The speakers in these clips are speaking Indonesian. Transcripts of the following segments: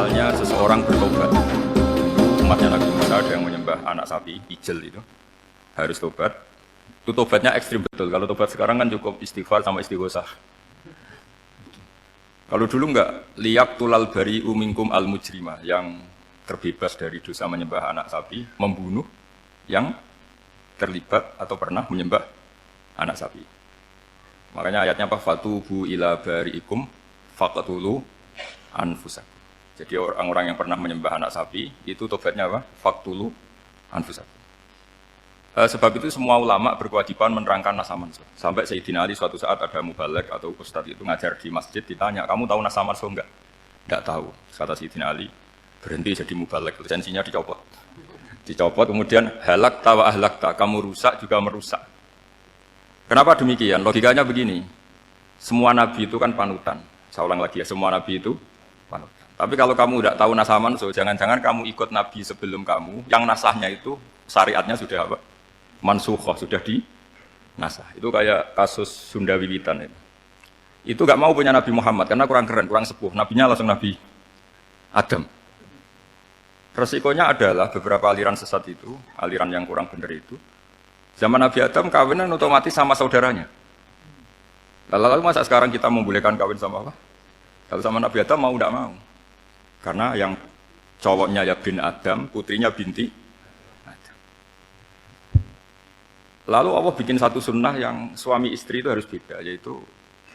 misalnya seseorang bertobat, umatnya Nabi Musa ada yang menyembah anak sapi, ijel itu, harus tobat. Itu tobatnya ekstrim betul. Kalau tobat sekarang kan cukup istighfar sama istighosah. Kalau dulu enggak, liyak tulal bari umingkum al mujrimah, yang terbebas dari dosa menyembah anak sapi, membunuh yang terlibat atau pernah menyembah anak sapi. Makanya ayatnya apa? Fatubu ila bariikum faqtulu anfusakum. Jadi orang-orang yang pernah menyembah anak sapi itu tobatnya apa? Faqtulu anfusakum. Sebab itu semua ulama berkewajiban menerangkan nasa mansuh. Sampai Sayyidina Ali suatu saat ada mubalek atau ustadz itu ngajar di masjid, ditanya, kamu tahu nasa mansuh enggak? Enggak tahu. Kata Sayyidina Ali, berhenti jadi mubalek, lisensinya dicopot. Dicopot, kemudian halak tawa ahlak ta, kamu rusak juga merusak. Kenapa demikian? Logikanya begini, semua nabi itu kan panutan. Saya ulang lagi ya, semua nabi itu panutan. Tapi kalau kamu tidak tahu nasah mansuh, jangan-jangan kamu ikut nabi sebelum kamu, yang nasahnya itu syariatnya sudah apa? Mansukhoh, sudah di nasah. Itu kayak kasus Sunda Wiwitan itu. Itu gak mau punya Nabi Muhammad karena kurang keren, kurang sepuh. Nabinya langsung Nabi Adam. Resikonya adalah beberapa aliran sesat itu, aliran yang kurang benar itu, zaman Nabi Adam kawinan otomatis sama saudaranya. Lalu masa sekarang kita membolehkan kawin sama apa? Kalau sama Nabi Adam mau tidak mau. Karena yang cowoknya ya bin Adam, putrinya binti. Lalu Allah bikin satu sunnah yang suami istri itu harus beda, yaitu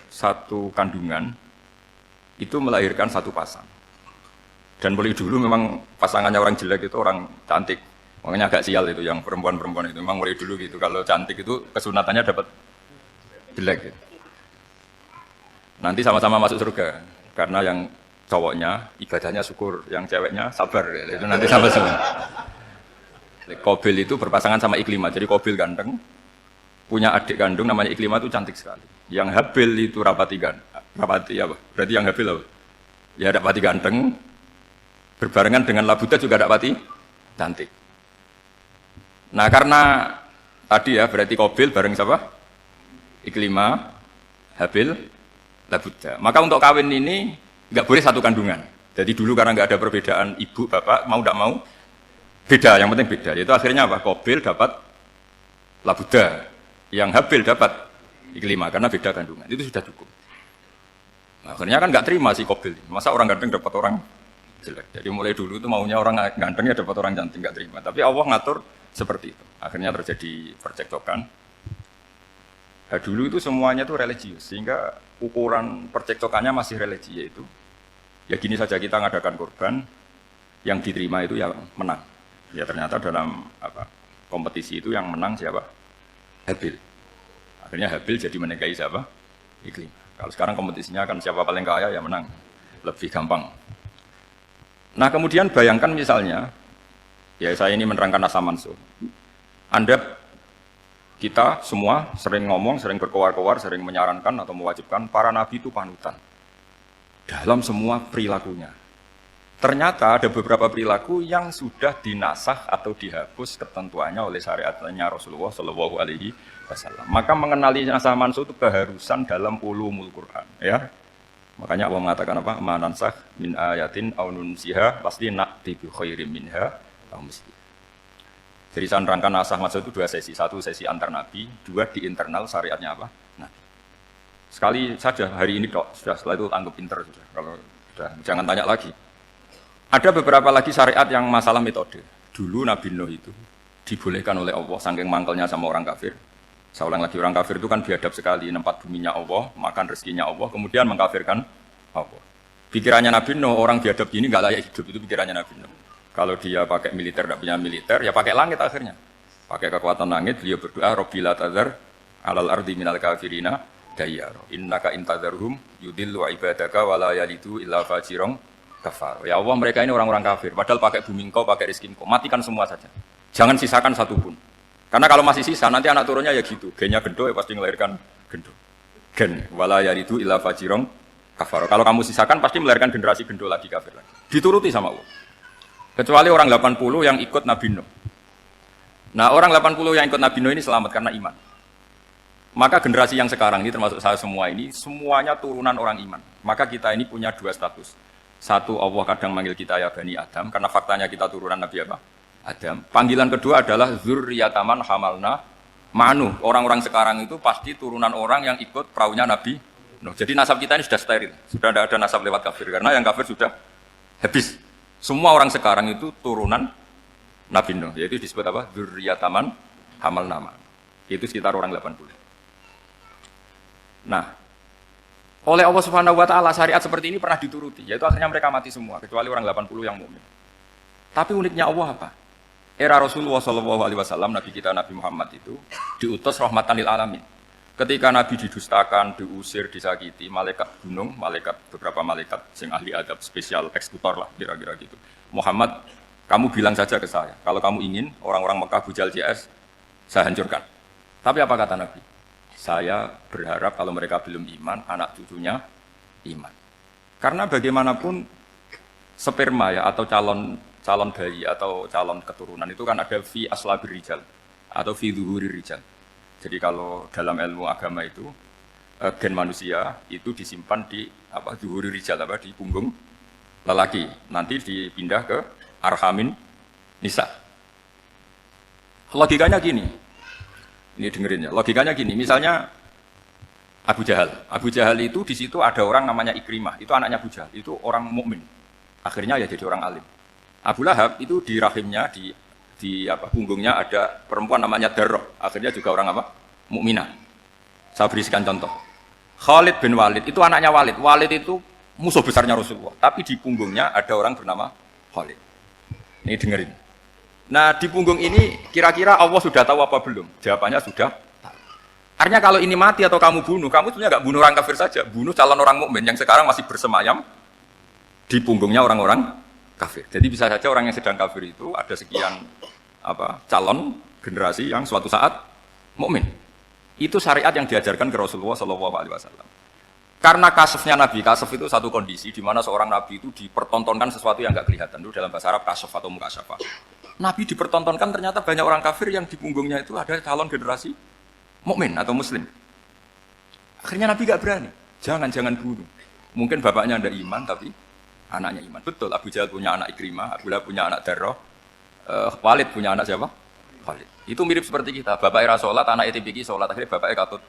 satu kandungan itu melahirkan satu pasang. Dan mulai dulu memang pasangannya orang jelek itu orang cantik. Makanya agak sial itu yang perempuan-perempuan itu. Memang mulai dulu gitu, kalau cantik itu kesunatannya dapat jelek gitu. Nanti sama-sama masuk surga, karena yang cowoknya ibadahnya syukur, yang ceweknya sabar gitu. Itu nanti sama-sama. Qabil itu berpasangan sama Iklimah. Jadi Qabil ganteng, punya adik kandung namanya Iklimah itu cantik sekali. Yang Habil itu rapati apa? Berarti yang Habil apa? Ya rapati ganteng, berbarengan dengan Labuda juga rapati cantik. Nah karena tadi ya berarti Qabil bareng siapa? Iklimah, Habil, Labuda. Maka untuk kawin ini nggak boleh satu kandungan. Jadi dulu karena nggak ada perbedaan ibu bapak mau tidak mau beda, yang penting beda. Itu akhirnya apa? Qabil dapat Labuda, yang Habil dapat Iklimah karena beda kandungan. Itu sudah cukup. Nah, akhirnya kan nggak terima si Qabil. Masa orang ganteng dapat orang jelek. Jadi mulai dulu itu maunya orang gantengnya dapat orang cantik, nggak terima. Tapi Allah ngatur seperti itu. Akhirnya terjadi percekcokan. Nah, dulu itu semuanya itu religius, sehingga ukuran percekcokannya masih religi, yaitu ya gini saja, kita ngadakan korban, yang diterima itu ya menang. Ya ternyata dalam kompetisi itu yang menang siapa? Habil. Akhirnya Habil jadi menikahi siapa? Iklim. Kalau sekarang kompetisinya kan siapa paling kaya ya menang. Lebih gampang. Nah kemudian bayangkan misalnya, ya saya ini menerangkan nasa mansuh. Kita semua sering ngomong, sering berkoar-koar, sering menyarankan atau mewajibkan para nabi itu panutan dalam semua perilakunya. Ternyata ada beberapa perilaku yang sudah dinasah atau dihapus ketentuannya oleh syariatnya Rasulullah Shallallahu Alaihi Wasallam. Maka mengenali nasah mansuh itu keharusan dalam ulumul Quran. Ya, makanya Allah mengatakan apa? Manansah min ayatin au nunsiha pasti na'ti bi khairim minha au misli. Jadi saya menerangkan nasah mansuh itu dua sesi. Satu sesi antar nabi, dua di internal syariatnya apa? Nabi. Sekali saja hari ini sudah, setelah itu anggap pinter sudah. Kalau sudah jangan tanya lagi. Ada beberapa lagi syariat yang masalah metode. Dulu Nabi Nuh itu dibolehkan oleh Allah, saking mangkelnya sama orang kafir. Saya ulang lagi, orang kafir itu kan biadab sekali, nempat buminya Allah, makan rezekinya Allah, kemudian mengkafirkan Allah. Pikirannya Nabi Nuh, orang biadab gini nggak layak hidup, itu pikirannya Nabi Nuh. Kalau dia pakai militer, tidak punya militer, ya pakai langit akhirnya. Pakai kekuatan langit, beliau berdoa, Rabbi la tadzar alal ardi minal kafirina dayyara. Innaka intadzarhum yudillu ibadaka wa la yalidu illa fajirong kafar. Ya Allah, mereka ini orang-orang kafir. Padahal pakai bumi engkau, pakai rezeki engkau. Matikan semua saja. Jangan sisakan satu pun. Karena kalau masih sisa, nanti anak turunnya ya gitu. Gennya gendo, ya pasti melahirkan gendo. Gen. Wala yalidu illa fajirong kafar. Kalau kamu sisakan, pasti melahirkan generasi gendo lagi, kafir lagi. Dituruti sama Allah. Kecuali orang 80 yang ikut Nabi Nuh. Nah, orang 80 yang ikut Nabi Nuh ini selamat karena iman. Maka generasi yang sekarang ini termasuk saya semua ini, semuanya turunan orang iman. Maka kita ini punya dua status. Satu, Allah kadang manggil kita ya Bani Adam, karena faktanya kita turunan Nabi apa? Adam. Panggilan kedua adalah Zurriyataman hamalna ma'nuh. Orang-orang sekarang itu pasti turunan orang yang ikut perahunya Nabi Nuh. Jadi nasab kita ini sudah steril. Sudah tidak ada nasab lewat kafir. Karena yang kafir sudah habis. Semua orang sekarang itu turunan Nabi Nuh. Yaitu disebut apa? Zurriyataman hamalna ma'nuh. Itu sekitar orang 80. Nah, oleh Allah Subhanahu wa taala syariat seperti ini pernah dituruti, yaitu akhirnya mereka mati semua kecuali orang 80 yang mukmin. Tapi uniknya Allah apa? Era Rasulullah sallallahu alaihi wasallam, Nabi kita Nabi Muhammad itu diutus rahmatan lil alamin. Ketika Nabi didustakan, diusir, disakiti, malaikat gunung, beberapa malaikat yang ahli adab spesial eksekutor lah kira-kira gitu. Muhammad, kamu bilang saja ke saya, kalau kamu ingin orang-orang Mekah bujal JS, saya hancurkan. Tapi apa kata Nabi? Saya berharap kalau mereka belum iman, anak cucunya iman. Karena bagaimanapun sperma ya atau calon bayi atau calon keturunan itu kan ada fi aslabir rijal atau fi zuhurir rijal. Jadi kalau dalam ilmu agama itu gen manusia itu disimpan di zuhurir rijal di punggung lelaki. Nanti dipindah ke arhamin nisa. Logikanya gini. Ini dengerin ya. Logikanya gini, misalnya Abu Jahal. Abu Jahal itu di situ ada orang namanya Ikrimah. Itu anaknya Abu Jahal. Itu orang mukmin. Akhirnya ya jadi orang alim. Abu Lahab itu di rahimnya di punggungnya ada perempuan namanya Darroh. Akhirnya juga orang mukminah. Saya berikan contoh. Khalid bin Walid itu anaknya Walid. Walid itu musuh besarnya Rasulullah. Tapi di punggungnya ada orang bernama Khalid. Ini dengerin. Nah di punggung ini kira-kira Allah sudah tahu apa belum? Jawabannya sudah tahu. Artinya kalau ini mati atau kamu bunuh, kamu sebenarnya nggak bunuh orang kafir saja, bunuh calon orang mukmin yang sekarang masih bersemayam di punggungnya orang-orang kafir. Jadi bisa saja orang yang sedang kafir itu ada sekian calon generasi yang suatu saat mukmin. Itu syariat yang diajarkan ke Rasulullah SAW. Karena kasefnya Nabi, kasef itu satu kondisi di mana seorang Nabi itu dipertontonkan sesuatu yang nggak kelihatan. Itu dalam bahasa Arab kasef atau mukasyafah. Nabi dipertontonkan ternyata banyak orang kafir yang di punggungnya itu ada calon generasi mukmin atau muslim. Akhirnya Nabi nggak berani. Jangan bunuh. Mungkin bapaknya ada iman tapi anaknya iman. Betul, Abu Jahal punya anak Ikrimah, Abu Lahab punya anak Darroh, Walid punya anak siapa? Walid. Itu mirip seperti kita. Bapaknya sholat, anak ETPK sholat, akhirnya bapaknya katut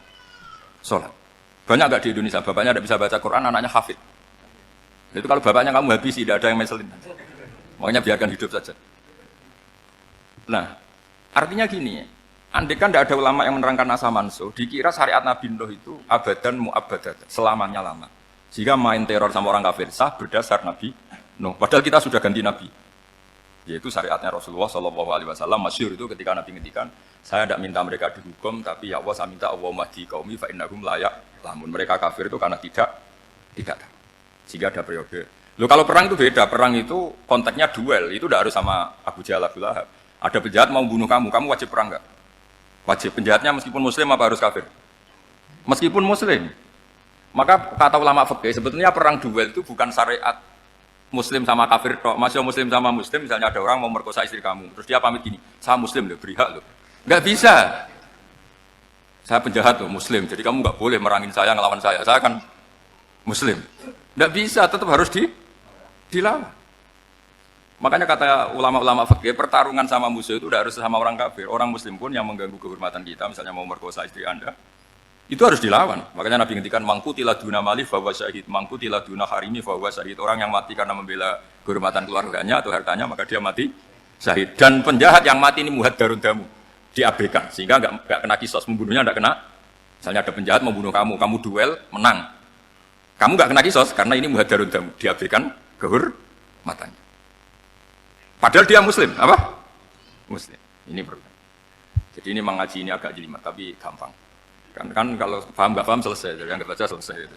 sholat. Banyak nggak di Indonesia? Bapaknya tidak bisa baca Quran, anaknya hafid. Itu kalau bapaknya kamu habisi, tidak ada yang meselin. Makanya biarkan hidup saja. Nah, artinya gini, andai kan tidak ada ulama yang menerangkan asa mansuh, dikira syariat Nabi Nuh itu abadan mu'abadat, selamanya lama. Jika main teror sama orang kafir sah berdasar Nabi Nuh. Padahal kita sudah ganti Nabi. Yaitu syariatnya Rasulullah SAW masyhur itu ketika Nabi ngendikan, saya tidak minta mereka dihukum, tapi ya Allah saya minta Allah mahdi qaumi fa innahum layak lamun. Mereka kafir itu karena tidak tahu. Jika ada periode. Loh kalau perang itu beda, perang itu konteksnya duel, itu tidak harus sama Abu Jahal, Abu Lahab. Ada penjahat mau bunuh kamu wajib perang enggak? Wajib. Penjahatnya meskipun muslim apa harus kafir? Meskipun muslim. Maka kata ulama fikih sebetulnya perang duel itu bukan syariat muslim sama kafir tok. Masih muslim sama muslim, misalnya ada orang mau merkosa istri kamu, terus dia pamit gini, saya muslim loh, beri hak loh. Enggak bisa. Saya penjahat loh, muslim. Jadi kamu enggak boleh merangin saya, ngelawan saya. Saya kan muslim. Enggak bisa, tetap harus dilawan. Makanya kata ulama-ulama fikih, pertarungan sama musuh itu tidak harus sama orang kafir. Orang muslim pun yang mengganggu kehormatan kita, misalnya mau merkosa istri Anda, itu harus dilawan. Makanya Nabi ngendikan mangkutilah duna malih fahuwa syahid, mangkutilah duna harimi fahuwa syahid. Orang yang mati karena membela kehormatan keluarganya atau hartanya, maka dia mati syahid. Dan penjahat yang mati ini muhaddarun damu, diabaikan sehingga enggak kena kisos, membunuhnya enggak kena. Misalnya ada penjahat membunuh kamu duel, menang. Kamu enggak kena kisos karena ini muhaddarun damu, diabaikan kehormatannya. Padahal dia muslim, apa? Muslim. Ini perlu. Jadi ini mengaji ini agak jelimet, tapi gampang. Kan kalau paham nggak paham selesai, jadi nggak baca selesai.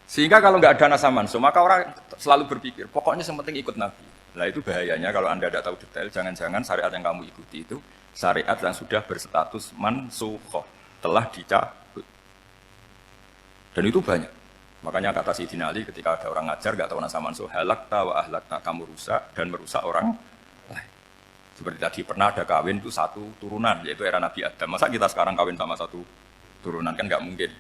Sehingga kalau nggak ada nasa mansuh, maka orang selalu berpikir, pokoknya yang penting ikut Nabi. Nah itu bahayanya kalau Anda tidak tahu detail, jangan-jangan syariat yang kamu ikuti itu syariat yang sudah berstatus mansukhoh, telah dicabut. Dan itu banyak. Makanya kata Sayyidina Ali ketika ada orang ngajar gak tahu nasa mansuh, halakta wa ahlakta, kamu rusak dan merusak orang lain. Seperti tadi pernah ada kawin itu satu turunan, yaitu era Nabi Adam. Masa kita sekarang kawin sama satu turunan kan gak mungkin.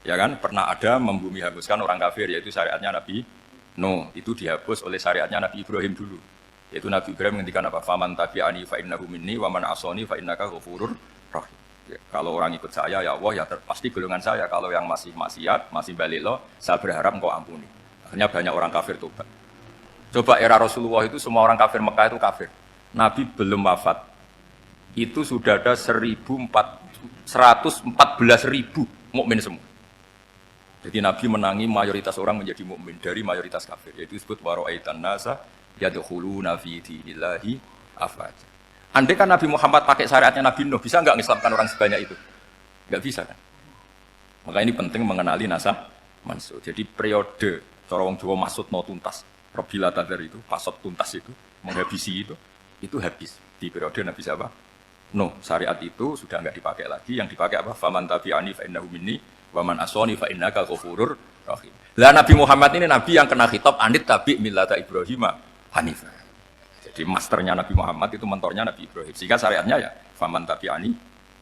Ya kan? Pernah ada membumi hanguskan orang kafir, yaitu syariatnya Nabi No, itu dihapus oleh syariatnya Nabi Ibrahim dulu. Yaitu Nabi Ibrahim menghentikan apa? Faman tabi'ani fa innahu minni wa man asani fa innaka ghafurur rahim. Ya, kalau orang ikut saya ya Allah ya pasti golongan saya. Kalau yang masih maksiat, masih balik lo, saya berharap engkau ampuni. Akhirnya banyak orang kafir tobat. Coba era Rasulullah itu semua orang kafir Mekah itu kafir. Nabi belum wafat. Itu sudah ada 114.000 mukmin semua. Jadi Nabi menangi mayoritas orang menjadi mukmin dari mayoritas kafir. Yaitu disebut wara'aitan nasa yadkhuluna fi dinillahi afwaja. Andai kan Nabi Muhammad pakai syariatnya Nabi Nuh, bisa enggak mengislamkan orang sebanyak itu? Enggak bisa kan? Maka ini penting mengenali nasah mansuh. Jadi periode cara wong Jawa maksud no tuntas. Robila tadar itu, pasot tuntas itu, menghabisi itu habis di periode Nabi siapa? No, syariat itu sudah enggak dipakai lagi. Yang dipakai apa? Faman tabi'ani fa innahu minni wa man asani fa innaka ghafurur rahim. Lah Nabi Muhammad ini nabi yang kena khitab anit tabi' millata Ibrahim hanifah. Jadi masternya Nabi Muhammad itu mentornya Nabi Ibrahim. Sehingga syariatnya ya faman tabi'ani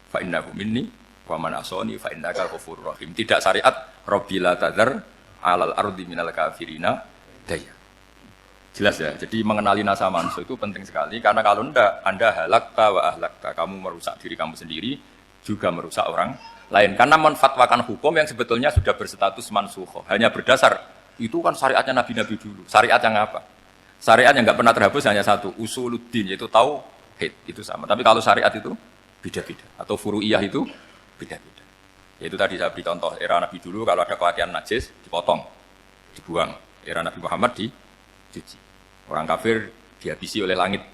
fa innahu minni wa man asani fa innaka ghafurur rahim. Tidak syariat Rabbila tadzar alal ardi minal kafirina daya. Jelas ya. Jadi mengenali nasa mansuh itu penting sekali karena kalau enggak Anda halakta wa ahlakta, kamu merusak diri kamu sendiri juga merusak orang lain. Karena menfatwakan hukum yang sebetulnya sudah berstatus mansukh. Hanya berdasar itu kan syariatnya Nabi-nabi dulu. Syariat yang apa? Syariat yang enggak pernah terhapus hanya satu, usuluddin, yaitu tauhid, itu sama. Tapi kalau syariat itu beda-beda atau furu'iyah itu beda-beda. Yaitu tadi saya beri contoh era Nabi dulu kalau ada pakaian najis dipotong, dibuang. Era Nabi Muhammad dicuci. Orang kafir dihabisi oleh langit.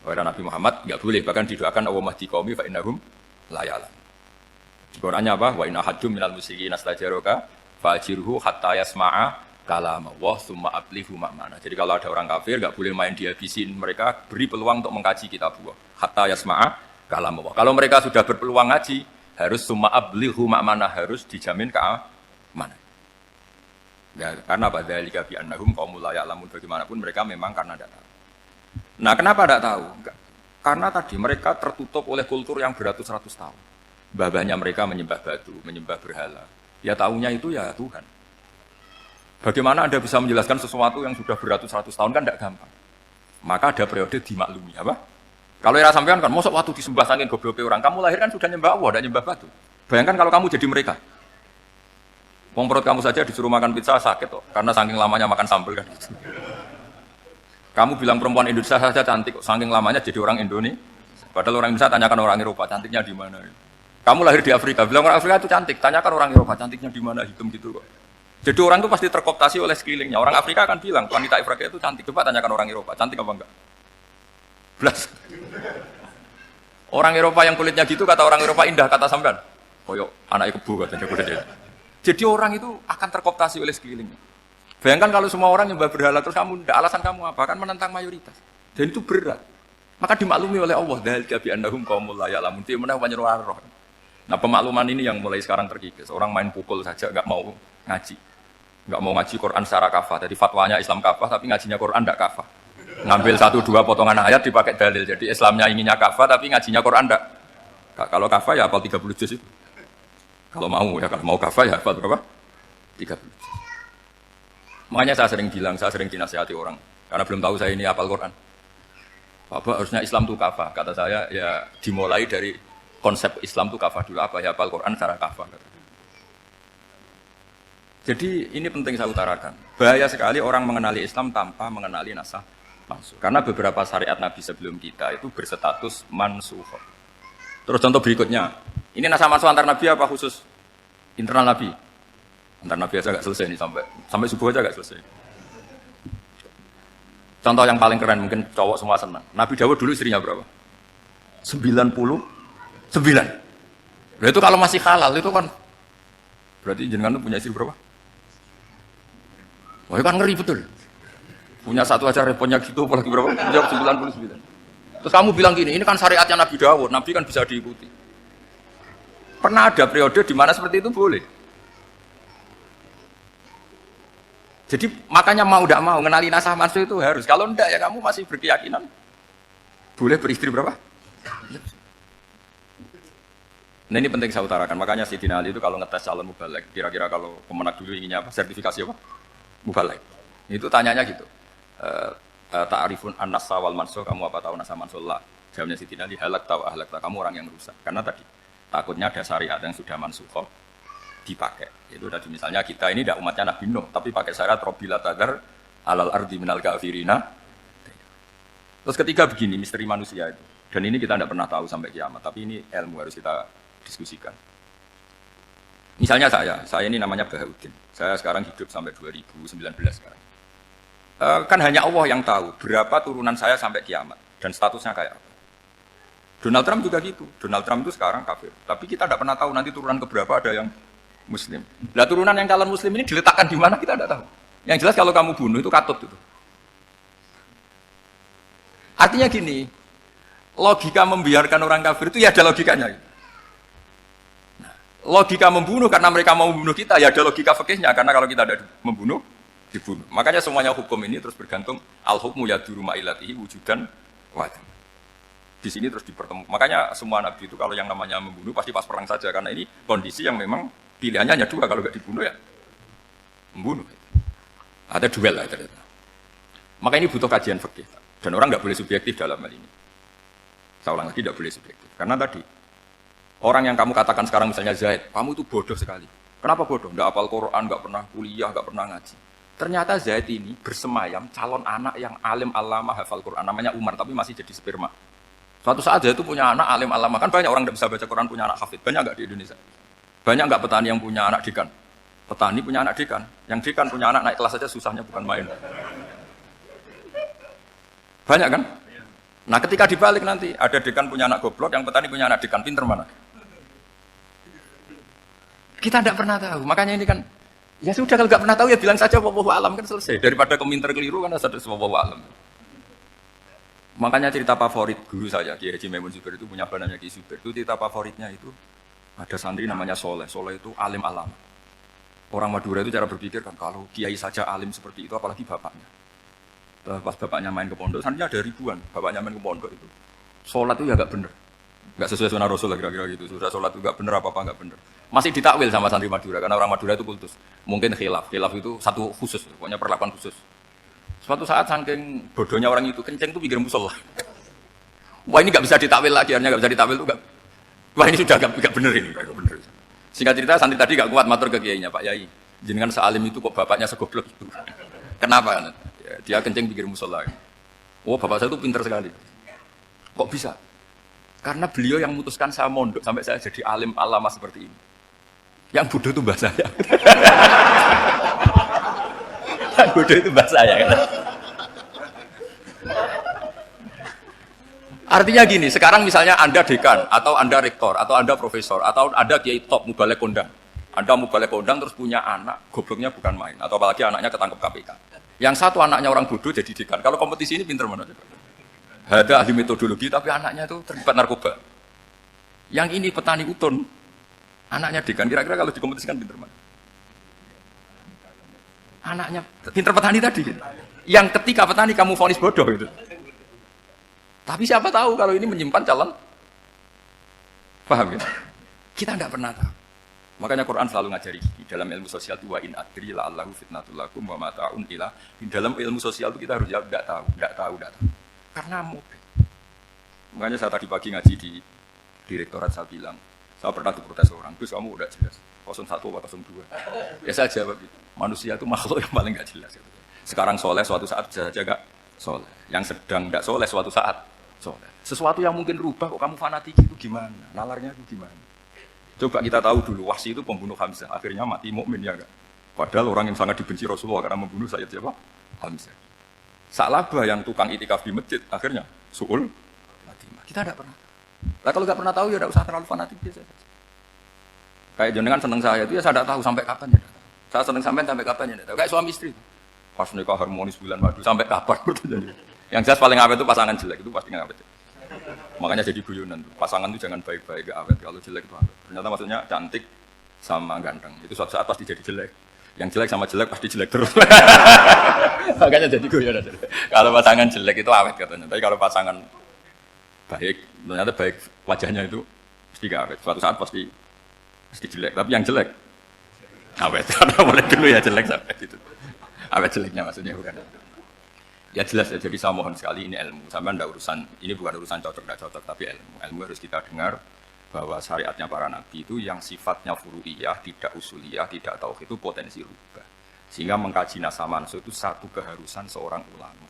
Era Nabi Muhammad enggak boleh, bahkan didoakan Allahumma hdi qaumi fa innahum la ya'lamun. Di Qur'annya apa? Wa in ahadum minal musyrikin astajaraka fa'jirhu hatta yasma'a kalam Allah tsumma ablighu ma'mana. Jadi kalau ada orang kafir enggak boleh main dihabisin, mereka beri peluang untuk mengkaji kitab Allah. Hatta yasma'a kalam Allah. Kalau mereka sudah berpeluang ngaji, harus tsumma ablighu ma'mana, harus dijamin keamanan. Ya, karena pada dzalika bi annahum qaumul la ya'lamun, bagaimanapun mereka memang karena tidak tahu. Nah, kenapa tidak tahu? Karena tadi mereka tertutup oleh kultur yang beratus-ratus tahun. Mbah-mbahnya mereka menyembah batu, menyembah berhala. Ya tahunya itu ya Tuhan. Bagaimana Anda bisa menjelaskan sesuatu yang sudah beratus-ratus tahun kan tidak gampang. Maka ada periode dimaklumi apa? Kalau era sampean kan mosok waktu disembah saking gobloknya orang, kamu lahir kan sudah nyembah Allah, tidak nyembah batu. Bayangkan kalau kamu jadi mereka. Wong perut kamu saja disuruh makan pizza sakit kok, karena saking lamanya makan sambal kan. Kamu bilang perempuan Indonesia saja cantik kok, saking lamanya jadi orang Indonesia. Padahal orang Indonesia tanyakan orang Eropa cantiknya di mana. Kamu lahir di Afrika, bilang orang Afrika itu cantik, tanyakan orang Eropa cantiknya di mana, hitam gitu kok. Jadi orang itu pasti terkooptasi oleh sekelilingnya. Orang Afrika akan bilang wanita Afrika itu cantik, coba tanyakan orang Eropa cantik apa enggak. Belas. Orang Eropa yang kulitnya gitu kata orang Eropa indah, kata sampean. Koyok anak kebu katanya kuda dia. Jadi orang itu akan terkooptasi oleh sekelilingnya. Bayangkan kalau semua orang nyembah berhala terus kamu tidak, alasan kamu apa? Kan menentang mayoritas. Dan itu berat. Maka dimaklumi oleh Allah. Dzalika bi annahum qaumul la ya'lamun. Dia menawa panjenengan roh. Nah, pemakluman ini yang mulai sekarang terkikis. Orang main pukul saja enggak mau ngaji. Enggak mau ngaji Quran secara kafah. Jadi fatwanya Islam kafah tapi ngajinya Quran enggak kafah. Ngambil 1-2 potongan ayat dipakai dalil. Jadi Islamnya inginnya kafah tapi ngajinya Quran enggak. Kalau kafah ya hafal 30 juz itu. Kalau mau kafah ya hafal berapa? 30. Makanya saya sering bilang, saya sering dinasihati orang karena belum tahu saya ini hafal Quran. Bapak harusnya Islam itu kafah. Kata saya ya dimulai dari konsep Islam itu kafah dulu, apa ya hafal Quran secara kafah. Jadi ini penting saya utarakan. Bahaya sekali orang mengenali Islam tanpa mengenali nasah mansuh. Karena beberapa syariat Nabi sebelum kita itu berstatus mansuh. Terus contoh berikutnya. Ini nasah mansuh antar Nabi apa khusus internal Nabi? Antar Nabi aja agak selesai nih sampai subuh aja agak selesai. Contoh yang paling keren mungkin cowok semua senang. Nabi Dawud dulu istrinya berapa? 99. Nah itu kalau masih halal itu kan berarti jenengan punya istri berapa? Wah itu kan ngeri betul. Punya satu aja repotnya gitu apalagi berapa? Punya 99. Terus kamu bilang gini, ini kan syariatnya Nabi Dawud, Nabi kan bisa diikuti. Pernah ada periode di mana seperti itu boleh. Jadi makanya mau tidak mau mengenali nasah mansuh itu harus. Kalau enggak ya kamu masih berkeyakinan boleh beristri berapa? Nah ini penting saya utarakan. Makanya Sayyidina Ali itu kalau ngetes calon mubaligh, kira-kira kalau kemenak dulu inginnya apa? Sertifikasi apa? Mubaligh. Itu tanyanya gitu. Ta'rifun an-nasa wal mansuh, kamu apa tahu nasa mansuh lah. Jawabnya Siti Nali, halak tahu ahlak tahu, kamu orang yang rusak. Karena tadi takutnya ada syariat yang sudah mansuhoh dipakai. Itu tadi misalnya kita ini tidak umatnya Nabi Nuh, tapi pakai syarat robila tadar alal ardi minal kafirina. Terus ketiga begini, misteri manusia itu. Dan ini kita tidak pernah tahu sampai kiamat, tapi ini ilmu harus kita diskusikan. Misalnya saya ini namanya Bahaudin. Saya sekarang hidup sampai 2019 sekarang. Kan hanya Allah yang tahu berapa turunan saya sampai kiamat dan statusnya kayak apa. Donald Trump juga gitu. Donald Trump itu sekarang kafir. Tapi kita tidak pernah tahu nanti turunan keberapa ada yang Muslim. Nah turunan yang calon Muslim ini diletakkan di mana kita tidak tahu. Yang jelas kalau kamu bunuh itu katut itu. Artinya gini, logika membiarkan orang kafir itu ya ada logikanya. Nah, logika membunuh karena mereka mau membunuh kita ya ada logika fikihnya karena kalau kita ada membunuh dibunuh. Makanya semuanya hukum ini terus bergantung al-hukmu yaduru ma'ilatihi wujudan wajib. Di sini terus dipertemukan. Makanya semua nabi itu kalau yang namanya membunuh pasti pas perang saja karena ini kondisi yang memang pilihannya hanya dua, kalau nggak dibunuh ya membunuh. Ada duel lah ternyata. Maka ini butuh kajian fikih dan orang nggak boleh subjektif dalam hal ini. Saya ulang lagi, tidak boleh subjektif. Karena tadi orang yang kamu katakan sekarang misalnya Zaid, kamu itu bodoh sekali. Kenapa bodoh? Nggak hafal Quran, nggak pernah kuliah, nggak pernah ngaji. Ternyata Zaid ini bersemayam calon anak yang alim alama hafal Quran, namanya Umar, tapi masih jadi sperma. Suatu saat Zaid itu punya anak alim alama, kan banyak orang tidak bisa baca Quran punya anak hafid, banyak nggak di Indonesia? Banyak nggak petani yang punya anak dekan? Petani punya anak dekan, yang dekan punya anak naik kelas saja susahnya bukan main. Banyak kan? Nah ketika dibalik nanti, ada dekan punya anak goblok, yang petani punya anak dekan, pinter mana? Kita tidak pernah tahu, makanya ini kan ya sudah kalau nggak pernah tahu ya bilang saja wallahu alam kan selesai. Daripada keminter keliru kan ada wallahu alam. Makanya cerita favorit guru saya Kiai Haji Maimun Zubair itu punya namanya Kiai Zubair. Itu cerita favoritnya itu ada santri namanya Soleh. Soleh itu alim alam. Orang Madura itu cara berpikir kan kalau kiai saja alim seperti itu apalagi bapaknya. Pas bapaknya main ke pondok, santrinya ada ribuan. Bapaknya main ke pondok itu. Sholat itu ya nggak bener. Nggak sesuai sunnah Rasul lah kira-kira gitu. Sudah sholat itu nggak bener apa-apa nggak bener. Masih ditakwil sama santri Madura karena orang Madura itu kultus. Mungkin khilaf itu satu khusus, pokoknya perlakuan khusus. Suatu saat saking bodohnya orang itu kenceng itu pikir musola. Wah ini nggak bisa ditakwil lagi, akhirnya nggak bisa ditakwil itu nggak. Wah ini sudah nggak bener ini, nggak bener. Singkat cerita santri tadi nggak kuat matur ke kiainya, Pak Yai. Jenengan sealim itu kok bapaknya segoblok itu. Kenapa? Ya, dia kenceng pikir musola. Oh bapak saya itu pintar sekali. Kok bisa? Karena beliau yang memutuskan saya mondok sampai saya jadi alim alama seperti ini. Yang bodoh itu mbah saya. Yang bodoh itu mbah saya. Artinya gini, sekarang misalnya Anda dekan, atau Anda rektor, atau Anda profesor, atau Anda kiai top, mubalek kondang. Anda mubalek kondang terus punya anak, gobloknya bukan main. Atau apalagi anaknya ketangkep KPK. Yang satu anaknya orang bodoh jadi dekan. Kalau kompetisi ini pinter mana? Ada ahli metodologi, tapi anaknya itu terlibat narkoba. Yang ini petani utun, anaknya dekan. Kira-kira kalau dikompetisikan pinter mana? Anaknya pinter petani tadi. Yang ketika petani kamu vonis bodoh gitu. Tapi siapa tahu kalau ini menyimpan calon. Paham ya? Kita tidak pernah tahu. Makanya Quran selalu ngajari di dalam ilmu sosial itu wa in adri la'allahu fitnatul lakum wa mata'un ila. Di dalam ilmu sosial itu kita harus jawab tidak tahu. Karena mudah. Makanya saya tadi pagi ngaji di direktorat saya bilang, saya pernah diprotes orang, terus kamu udah jelas 01 atau 02. Ya saya jawab itu. Manusia itu makhluk yang paling nggak jelas. Sekarang soleh, suatu saat bisa saja nggak soleh. Yang sedang nggak soleh, suatu saat soleh. Sesuatu yang mungkin rubah kok kamu fanatik itu gimana? Nalarnya itu gimana? Coba kita tahu dulu, Wahsy itu pembunuh Hamzah, akhirnya mati mukmin ya enggak? Padahal orang yang sangat dibenci Rasulullah karena membunuh Sayyid siapa? Hamzah. Sa'labah yang tukang itikaf di masjid, akhirnya su'ul Fatimah. Kita tidak pernah. Nah kalau nggak pernah tahu ya tidak usah terlalu fanatik biasa saja. Kayak jenengan seneng saya itu ya saya tidak tahu sampai kapan ya. Saya seneng sampai kapan ya. Kayak suami istri. Pas nikah harmonis bulan madu sampai kapan berarti. Yang jelas paling awet itu pasangan jelek itu pasti nggak awet. Makanya jadi guyonan tuh. Pasangan itu jangan baik-baik gak awet, kalau jelek itu awet. Ternyata maksudnya cantik sama ganteng. Itu suatu saat pasti jadi jelek. Yang jelek sama jelek pasti jelek terus. Makanya jadi guyonan. Kalau pasangan jelek itu awet katanya. Tapi kalau pasangan baik, ternyata baik wajahnya itu pasti gak awet. Suatu saat pasti jelek. Tapi yang jelek awet. Karena mulai dulu ya jelek sampai gitu. Apa jeleknya maksudnya bukan? Ya jelas ya. Jadi saya mohon sekali ini ilmu. Sampai ndak urusan ini bukan urusan cocok ndak cocok tapi ilmu. Ilmu harus kita dengar bahwa syariatnya para nabi itu yang sifatnya furu'iyah, tidak usuliyah, tidak tauhid itu potensi rubah. Sehingga mengkaji nasah mansuh itu satu keharusan seorang ulama.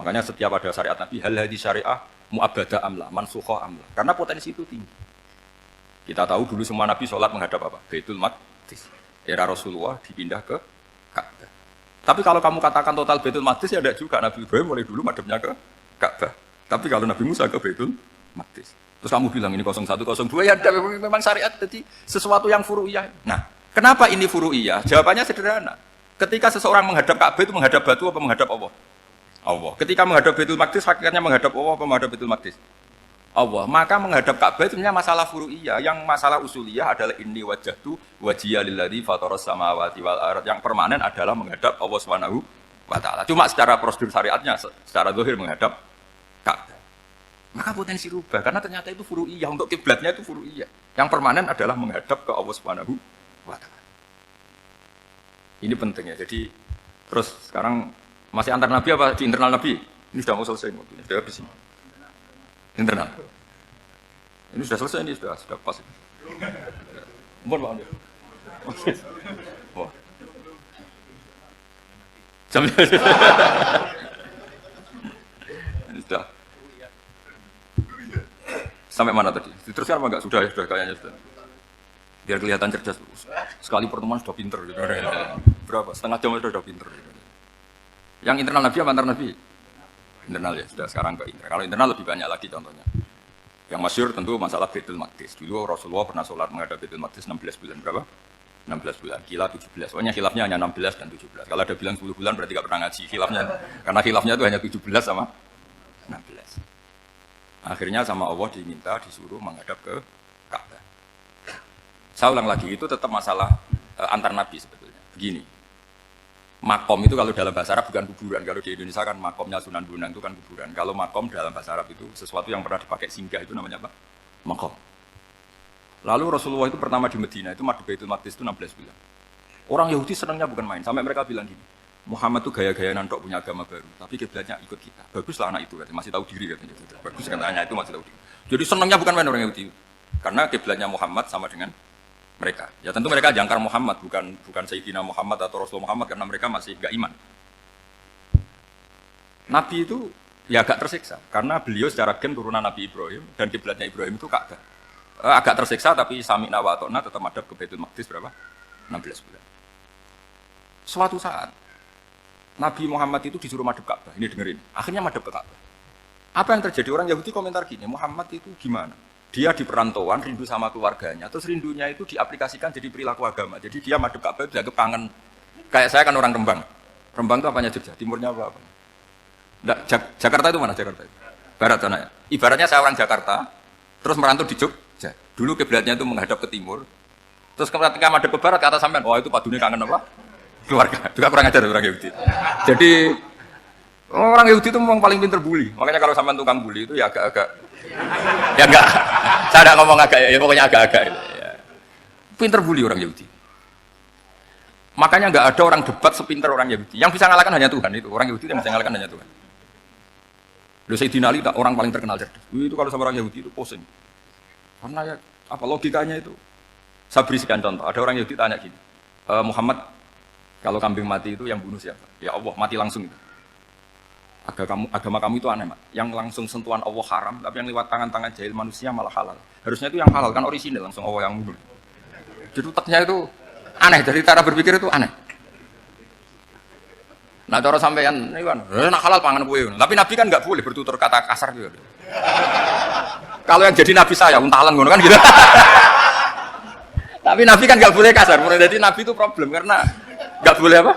Makanya setiap ada syariat nabi hal hadis syariah mu'abbadah amla, mansukhoh amla. Karena potensi itu tinggi. Kita tahu dulu semua nabi sholat menghadap apa? Baitul Maqdis. Era Rasulullah dipindah ke Ka'bah. Tapi kalau kamu katakan total Baitul Maqdis ya ada juga. Nabi Ibrahim mulai dulu madhabnya ke Ka'bah. Tapi kalau Nabi Musa ke Baitul Maqdis. Terus kamu bilang ini 01, 02 ya ada memang syariat jadi sesuatu yang furu'iyah. Nah, kenapa ini furu'iyah? Jawabannya sederhana. Ketika seseorang menghadap Ka'bah itu menghadap batu apa menghadap Allah? Allah. Ketika menghadap Baitul Maqdis hakikatnya menghadap Allah apa menghadap Baitul Maqdis? Allah, maka menghadap Ka'bah itu sebenarnya masalah furu'iyah. Yang masalah usuliyah adalah inni wajjahtu wajhiya lilladzi fataras samawati wal ardh. Yang permanen adalah menghadap Allah Subhanahu wa taala. Cuma secara prosedur syariatnya secara zahir menghadap Ka'bah. Maka potensi rubah karena ternyata itu furu'iyah, untuk kiblatnya itu furu'iyah. Yang permanen adalah menghadap ke Allah Subhanahu wa taala. Ini penting ya. Jadi terus sekarang masih antar nabi apa di internal nabi? Ini sudah mau selesai waktunya. Sudah habis ini. Internal. Ini sudah selesai, ini sudah pas. Mohon maaf. Wah. Jam ini sudah. Sampai mana tadi? Diteruskan apa enggak? Sudah kayaknya sudah. Biar kelihatan cerdas. Sekali pertemuan sudah pinter. Berapa? Setengah jam sudah pinter. Yang internal nabi apa antar nabi? Internal ya, sudah sekarang ke internal. Kalau internal lebih banyak lagi contohnya. Yang masyhur tentu masalah Baitul Maqdis. Dulu Rasulullah pernah sholat menghadap Baitul Maqdis 16 bulan. Berapa? 16 bulan. Khilaf 17. Pokoknya khilafnya hanya 16 dan 17. Kalau ada bilang 10 bulan berarti tidak pernah ngaji khilafnya. Karena khilafnya itu hanya 17 sama 16. Akhirnya sama Allah diminta, disuruh menghadap ke Ka'bah. Saya ulang lagi, itu tetap masalah antar nabi sebetulnya. Begini. Makom itu kalau dalam bahasa Arab bukan kuburan. Kalau di Indonesia kan makomnya Sunan Bonang itu kan kuburan. Kalau makom dalam bahasa Arab itu sesuatu yang pernah dipakai singgah itu namanya apa? Makom. Lalu Rasulullah itu pertama di Medina itu madhab Baitul Maqdis itu 16 bulan. Orang Yahudi senangnya bukan main. Sampai mereka bilang gini, Muhammad itu gaya-gaya nantok punya agama baru. Tapi kiblatnya ikut kita. Baguslah anak itu katanya, masih tahu diri katanya. Bagus katanya itu masih tahu diri. Jadi senangnya bukan main orang Yahudi. Karena kiblatnya Muhammad sama dengan mereka. Ya tentu mereka jangkar Muhammad, bukan Sayyidina Muhammad atau Rasulullah Muhammad karena mereka masih enggak iman. Nabi itu ya agak tersiksa karena beliau secara gen turunan Nabi Ibrahim dan kiblatnya Ibrahim itu Ka'bah. Agak tersiksa tapi sami'na wa ata'na tetap madhab ke Baitul Maqdis berapa? 16 bulan. Suatu saat Nabi Muhammad itu disuruh madhab Ka'bah. Ini dengerin. Akhirnya madhab ke Ka'bah. Apa yang terjadi? Orang Yahudi komentar gini, Muhammad itu gimana? Dia di perantauan, rindu sama keluarganya. Terus rindunya itu diaplikasikan jadi perilaku agama. Jadi dia madhab Ka'bah itu dianggap kangen. Kayak saya kan orang Rembang. Rembang itu apanya Jogja? Timurnya apa? Nggak, Jakarta itu mana Jakarta? Barat sana ya. Ibaratnya saya orang Jakarta, terus merantau di Jogja. Dulu kiblatnya itu menghadap ke timur. Terus ketika madhab ke barat, ke atas sampean, oh itu padunya kangen apa? Keluarga. Juga kurang ajar orang Yahudi. Jadi orang Yahudi itu memang paling pinter bully. Makanya kalau sampean tukang bully itu ya agak-agak ya enggak. Saya enggak ngomong agak ya pokoknya agak-agak ya. Pinter bully orang Yahudi. Makanya enggak ada orang debat sepinter orang Yahudi. Yang bisa ngalahkan hanya Tuhan itu. Orang Yahudi yang bisa ngalahkan hanya Tuhan. Lalu Sayyidina Ali orang paling terkenal cerdas. Itu kalau sama orang Yahudi itu pusing. Karena ya apa logikanya itu? Saya berikan contoh. Ada orang Yahudi tanya gini. Muhammad kalau kambing mati itu yang bunuh siapa? Ya Allah, mati langsung itu. Agama kamu itu aneh, Mak. Yang langsung sentuhan Allah haram, tapi yang lewat tangan-tangan jahil manusia malah halal. Harusnya itu yang halal, kan orisinil langsung Allah yang bunuh. Jadi utaknya itu aneh, dari cara berpikir itu aneh. Nah, cara sampean ini kan, nak halal pangan kue. Tapi Nabi kan nggak boleh bertutur kata kasar gitu. Kalau yang jadi Nabi saya, untalan ngono kan gitu. Tapi Nabi kan nggak boleh kasar. Jadi Nabi itu problem karena nggak boleh apa?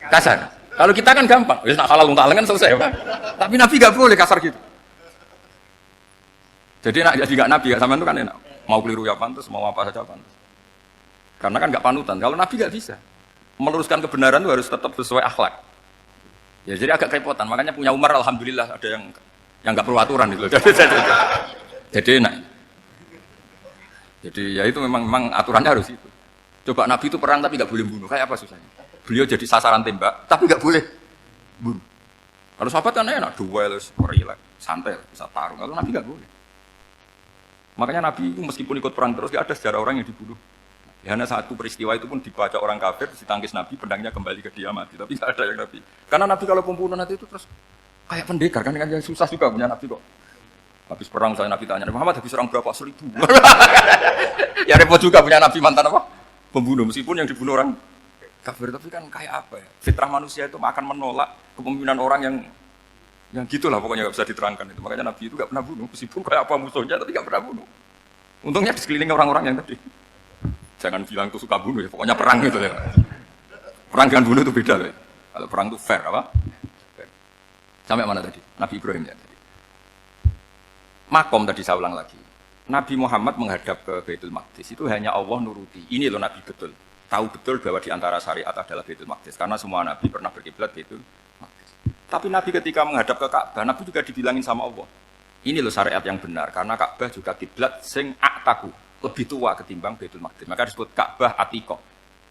Kasar. Kalau kita kan gampang, wis nak halal untalan kan selesai. Kan? Tapi Nabi nggak boleh kasar gitu. Jadi nak jadi nggak Nabi, sampean itu kan enak. Mau keliru ya pantas, mau apa saja pantas. Karena kan nggak panutan. Kalau Nabi nggak bisa. Meluruskan kebenaran itu harus tetap sesuai akhlak. Ya jadi agak kerepotan. Makanya punya Umar alhamdulillah ada yang nggak perlu aturan itu. Jadi enak. Jadi ya itu memang aturannya harus itu. Coba Nabi itu perang tapi nggak boleh bunuh. Kayak apa susahnya? beliau jadi sasaran tembak, tapi nggak boleh bunuh. Kalau sahabat kan enak, duel, relax, santai, bisa tarung. Kalau Nabi nggak boleh. Makanya Nabi meskipun ikut perang terus, nggak ada sejarah orang yang dibunuh. Ya, hanya satu peristiwa itu pun dibaca orang kafir, ditangkis Nabi, pedangnya kembali ke dia mati. Tapi nggak ada yang Nabi. Karena Nabi kalau pembunuh nanti itu terus kayak pendekar kan yang susah juga punya Nabi kok. Habis perang saya Nabi tanya, Muhammad habis perang berapa? 1000. Ya repot juga punya Nabi mantan apa? Pembunuh, meskipun yang dibunuh orang kafir, tapi kan kayak apa ya? Fitrah manusia itu akan menolak kepemimpinan orang yang gitulah pokoknya nggak bisa diterangkan itu. Makanya Nabi itu nggak pernah bunuh, meskipun kayak apa musuhnya, tapi nggak pernah bunuh. Untungnya di sekeliling orang-orang yang tadi. Jangan bilang itu suka bunuh ya, pokoknya perang gitu ya. Perang dengan bunuh itu beda ya. Kalau perang itu fair apa? Fair. Sampai mana tadi? Nabi Ibrahim ya. Makom tadi saya ulang lagi. Nabi Muhammad menghadap ke Baitul Maqdis itu hanya Allah nuruti. Ini loh Nabi betul. Tahu betul bahwa di antara syariat adalah Baitul Maqdis. Karena semua Nabi pernah berkiblat Baitul Maqdis. Tapi Nabi ketika menghadap ke Ka'bah, Nabi juga dibilangin sama Allah. Ini loh syariat yang benar. Karena Ka'bah juga kiblat sing aktaku. Lebih tua ketimbang Baitul Maqdis. Maka disebut Ka'bah Atiqah.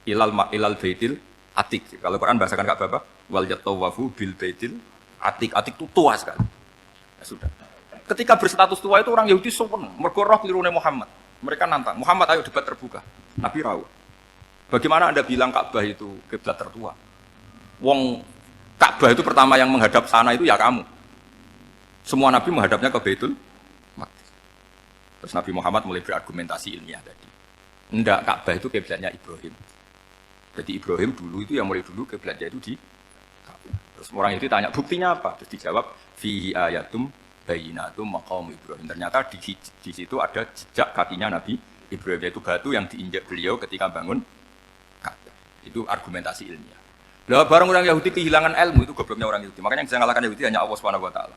Ilal Baitil Atiq. Kalau Quran bahasakan Ka'bah apa? Wal yatawafu bil Baitil Atiq. Atiq itu tua sekali. Ya sudah. Ketika berstatus tua itu orang Yahudi sopan. Mergo roh klirune Muhammad. Mereka nantang. Muhammad ayo debat terbuka. Nabi rawuh. Bagaimana Anda bilang Ka'bah itu kiblat tertua? Wong Ka'bah itu pertama yang menghadap sana itu ya kamu. Semua Nabi menghadapnya ke Baitul Maqdis. Terus Nabi Muhammad mulai berargumentasi ilmiah tadi. Enggak, Ka'bah itu kiblatnya Ibrahim. Jadi Ibrahim dulu itu yang mulai dulu kiblatnya itu di Ka'bah. Terus orang itu tanya buktinya apa? Terus dijawab fihi ayatum bayyinatum maqam Ibrahim. Ternyata di situ ada jejak kakinya Nabi Ibrahim, yaitu batu yang diinjak beliau ketika bangun Ka'bah. Itu argumentasi ilmiah. Lah barang orang Yahudi kehilangan ilmu itu gobloknya orang Yahudi. Makanya yang bisa mengalahkan Yahudi hanya Allah Subhanahu wa taala.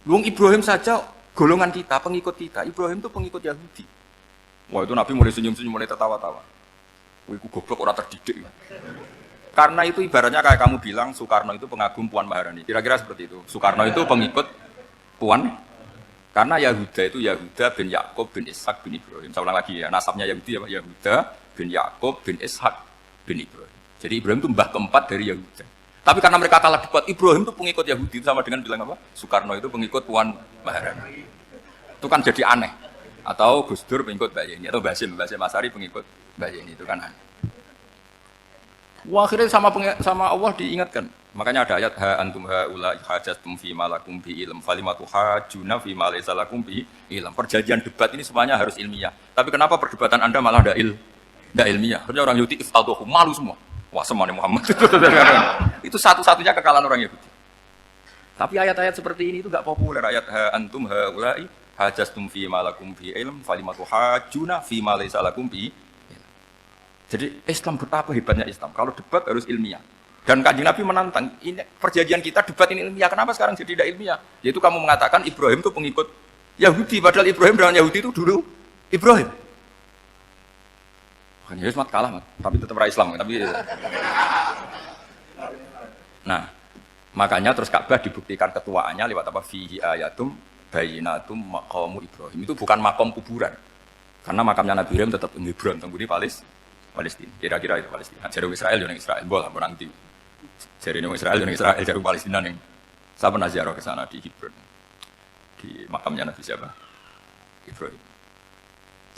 Wong Ibrahim saja golongan kita, pengikut kita. Ibrahim itu pengikut Yahudi. Wah itu Nabi mulai senyum-senyum, mulai tertawa-tawa. Wah itu goblok, orang terdidik. Karena itu ibaratnya kayak kamu bilang Soekarno itu pengagum Puan Maharani. Kira-kira seperti itu. Soekarno itu pengikut Puan. Karena Yahuda itu Yahuda bin Yakub bin Ishak bin Ibrahim. Saya ulang lagi ya, nasabnya Yahudi ya, Yahuda bin Yakub bin Ishak bin Ibrahim. Jadi Ibrahim itu mbah keempat dari Yahuda. Tapi karena mereka kalah debat, Ibrahim itu pengikut Yahudi, sama dengan bilang apa? Soekarno itu pengikut Puan Maharani. Itu kan jadi aneh. Atau Gus Dur pengikut Mbak Yeni, atau Basim Asari pengikut Mbak Yeni, itu kan aneh. Wah, akhirnya sama Allah diingatkan. Makanya ada ayat ha antum haula hajatum fi malakum bi ilm falimatu hajuna fi ma laysa lakum bi ilm. Perjanjian debat ini semuanya harus ilmiah. Tapi kenapa perdebatan Anda malah enggak ilmiah? Harusnya orang Yahudi iftaduhu, malu semua. Wah, semuanya Muhammad. Itu satu-satunya kekalahan orang Yahudi. Tapi ayat-ayat seperti ini itu enggak populer. Ayat ha antum haula hajatum fi malakum bi ilm falimatu hajuna fi ma laysa lakum bi. Jadi Islam betapa hebatnya Islam. Kalau debat harus ilmiah. Dan Kanjeng Nabi menantang, ini perjanjian kita debat ini ilmiah. Kenapa sekarang jadi tidak ilmiah? Yaitu kamu mengatakan Ibrahim itu pengikut Yahudi. Padahal Ibrahim dengan Yahudi itu dulu Ibrahim. Makanya Yesus kalah, tapi tetap orang Islam. Tapi, nah, makanya terus Ka'bah dibuktikan ketuaannya lewat apa? Fihi ayatum bayyinatum maqamu Ibrahim. Itu bukan makom kuburan. Karena makamnya Nabi Ibrahim tetap di Hebron, tunggu di Palestina. Kira-kira itu Palestina. Jadi Israel yang Israel, boleh berarti. Jadi Israel yang Israel, jadi Palestina yang saya pernah ziarah ke sana di Hebron. Di makamnya Nabi siapa? Ibrahim.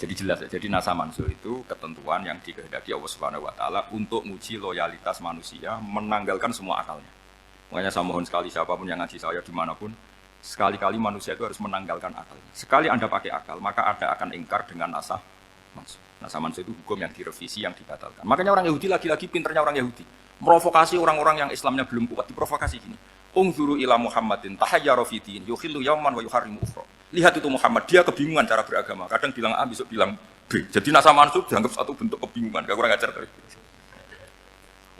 Jadi jelas ya, jadi nasa mansur itu ketentuan yang dikehendaki Allah Subhanahu wa taala untuk menguji loyalitas manusia, menanggalkan semua akalnya. Makanya saya mohon sekali siapapun yang ngaji saya dimanapun, sekali-kali manusia itu harus menanggalkan akalnya. Sekali Anda pakai akal, maka Anda akan ingkar dengan nasa mansur. Nasa mansur itu hukum yang direvisi, yang dibatalkan. Makanya orang Yahudi lagi-lagi pinternya orang Yahudi. Provokasi orang-orang yang Islamnya belum kuat, diprovokasi gini. Ungzuru ila Muhammadin tahayyara fi din yukhillu yawman wa yuharrimu ukhra. Lihat itu Muhammad, dia kebingungan cara beragama. Kadang bilang A, besok bilang B. Jadi nasa mansub dianggap satu bentuk kebingungan. Gak kurang ajar.